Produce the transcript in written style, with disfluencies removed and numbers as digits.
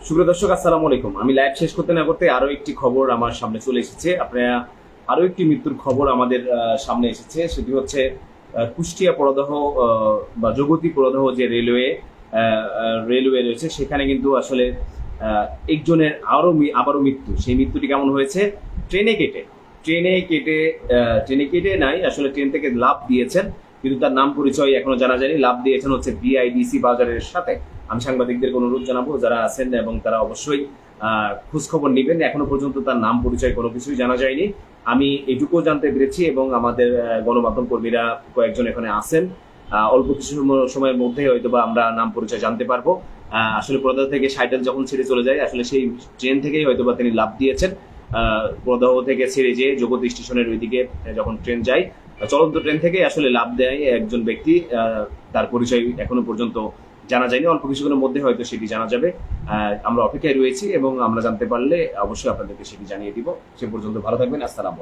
সুপ্রিয় দর্শক, আসসালামু আলাইকুম। আমি লাইভ শেষ করতে না করতে আরো একটি খবর আমার সামনে চলে এসেছে। আপনারা আরো একটি মৃত্যুর খবর আমাদের সামনে এসেছে। সেটি হচ্ছে কুষ্টিয়া পরদহ বা জগতী পরদহ যে রেলওয়ে রয়েছে, সেখানে কিন্তু আসলে একজনের আবারও মৃত্যু। সেই মৃত্যুটি কেমন হয়েছে? ট্রেনে কেটে ট্রেনে কেটে ট্রেনে কেটে নাই, আসলে ট্রেন থেকে লাফ দিয়েছেন, কিন্তু তার নাম পরিচয় এখনো জানা যায়নি। লাফ দিয়েছেন হচ্ছে বিআইডিসি বাজারের সাথে। আমি সাংবাদিকদের অনুরোধ জানাবো যারা আছেন এবং তারা অবশ্যই খোঁজ খবর নেবেন। এখনো পর্যন্ত তার নাম পরিচয় কোনো কিছুই জানা যায়নি। আমি এটুকুও জানতে পেরেছি এবং আমাদের গণমাধ্যম কর্মীরা কয়েকজন এখানে আছেন। অল্প কিছু সময়ের মধ্যে হয়তো বা আমরা নাম পরিচয় জানতে পারবো। আসলে প্রদাহ থেকে সাইটেল যখন ছেড়ে চলে যায়, আসলে সেই ট্রেন থেকেই হয়তো বা তিনি লাফ দিয়েছেন। প্রদাহ থেকে ছেড়ে যেয়ে জগৎ স্টেশনের ওইদিকে যখন ট্রেন যায়, চলন্ত ট্রেন থেকে আসলে লাফ দেয় একজন ব্যক্তি। তার পরিচয় এখনো পর্যন্ত জানা যায়নি। অল্প কিছুক্ষণের মধ্যে হয়তো সেটি জানা যাবে। আমরা অপেক্ষায় রয়েছি এবং আমরা জানতে পারলে অবশ্যই আপনাদেরকে সেটি জানিয়ে দিব। সে পর্যন্ত ভালো থাকবেন। আসসালাম।